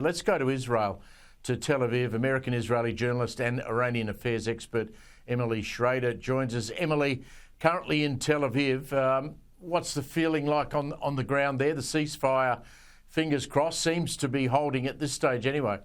Let's go to Israel, to Tel Aviv. American-Israeli journalist and Iranian affairs expert Emily Schrader joins us. Emily, currently in Tel Aviv, what's the feeling like on the ground there? The ceasefire, fingers crossed, seems to be holding at this stage anyway.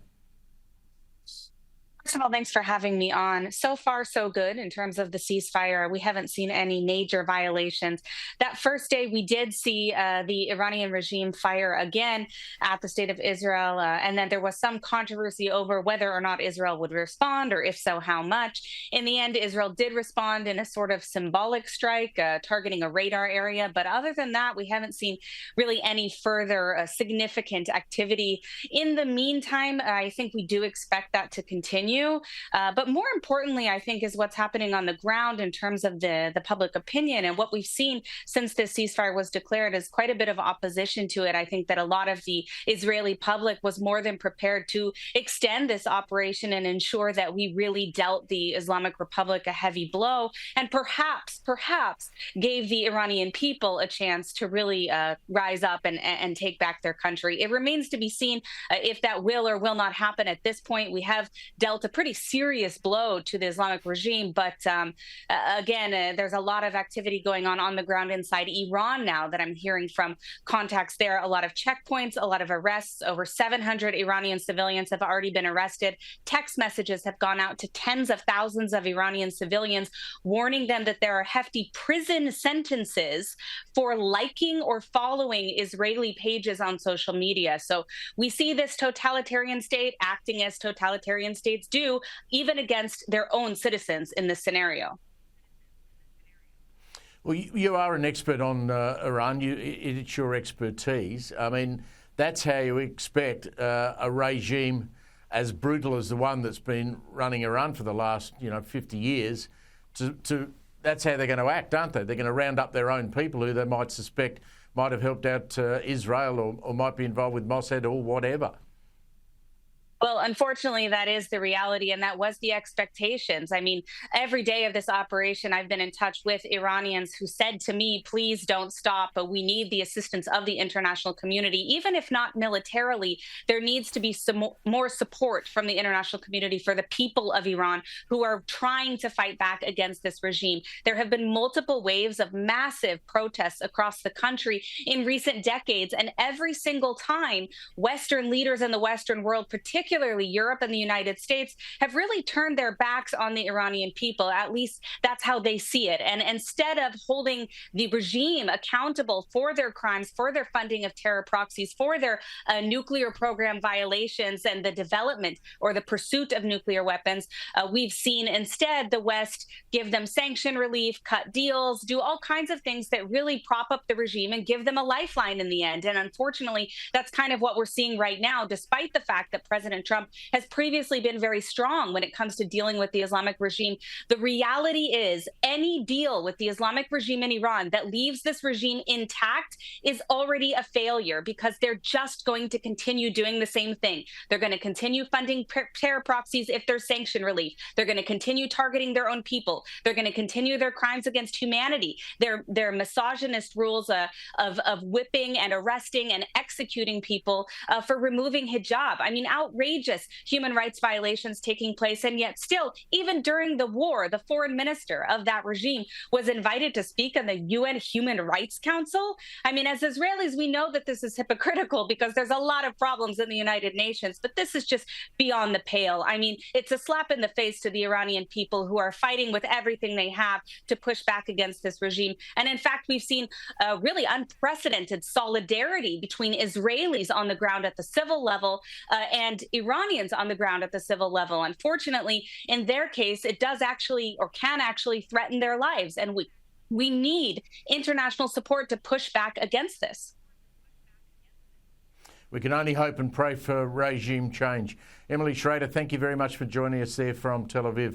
First of all, thanks for having me on. So far, so good in terms of the ceasefire. We haven't seen any major violations. That first day, we did see the Iranian regime fire again at the state of Israel. And then there was some controversy over whether or not Israel would respond, or if so, how much. In the end, Israel did respond in a sort of symbolic strike, targeting a radar area. But other than that, we haven't seen really any further significant activity. In the meantime, I think we do expect that to continue. But more importantly, I think, is what's happening on the ground in terms of the public opinion. And what we've seen since this ceasefire was declared is quite a bit of opposition to it. I think that a lot of the Israeli public was more than prepared to extend this operation and ensure that we really dealt the Islamic Republic a heavy blow, and perhaps gave the Iranian people a chance to really rise up and take back their country. It remains to be seen if that will or will not happen. At this point, we have dealt a pretty serious blow to the Islamic regime. But again, there's a lot of activity going on the ground inside Iran now that I'm hearing from contacts there. A lot of checkpoints, a lot of arrests. Over 700 Iranian civilians have already been arrested. Text messages have gone out to tens of thousands of Iranian civilians, warning them that there are hefty prison sentences for liking or following Israeli pages on social media. So we see this totalitarian state acting as totalitarian states do, even against their own citizens in this scenario. Well, you are an expert on Iran. It's your expertise. I mean, that's how you expect a regime as brutal as the one that's been running Iran for the last, 50 years, that's how they're going to act, aren't they? They're going to round up their own people who they might suspect might have helped out Israel or might be involved with Mossad or whatever. Well, unfortunately, that is the reality, and that was the expectations. I mean, every day of this operation, I've been in touch with Iranians who said to me, please don't stop, but we need the assistance of the international community. Even if not militarily, there needs to be some more support from the international community for the people of Iran who are trying to fight back against this regime. There have been multiple waves of massive protests across the country in recent decades, and every single time, Western leaders in the Western world, particularly Europe and the United States, have really turned their backs on the Iranian people. At least that's how they see it. And instead of holding the regime accountable for their crimes, for their funding of terror proxies, for their nuclear program violations and the development or the pursuit of nuclear weapons, we've seen instead the West give them sanction relief, cut deals, do all kinds of things that really prop up the regime and give them a lifeline in the end. And unfortunately, that's kind of what we're seeing right now, despite the fact that President Trump has previously been very strong when it comes to dealing with the Islamic regime. The reality is any deal with the Islamic regime in Iran that leaves this regime intact is already a failure, because they're just going to continue doing the same thing. They're going to continue funding terror proxies if there's sanction relief. They're going to continue targeting their own people. They're going to continue their crimes against humanity. Their misogynist rules of whipping and arresting and executing people for removing hijab. I mean, outrageous human rights violations taking place. And yet still, even during the war, the foreign minister of that regime was invited to speak on the UN Human Rights Council. I mean, as Israelis, we know that this is hypocritical because there's a lot of problems in the United Nations, but this is just beyond the pale. I mean, it's a slap in the face to the Iranian people who are fighting with everything they have to push back against this regime. And in fact, we've seen really unprecedented solidarity between Israelis on the ground at the civil level and Iranians on the ground at the civil level. Unfortunately, in their case, it does actually or can actually threaten their lives. And we need international support to push back against this. We can only hope and pray for regime change. Emily Schrader, thank you very much for joining us there from Tel Aviv.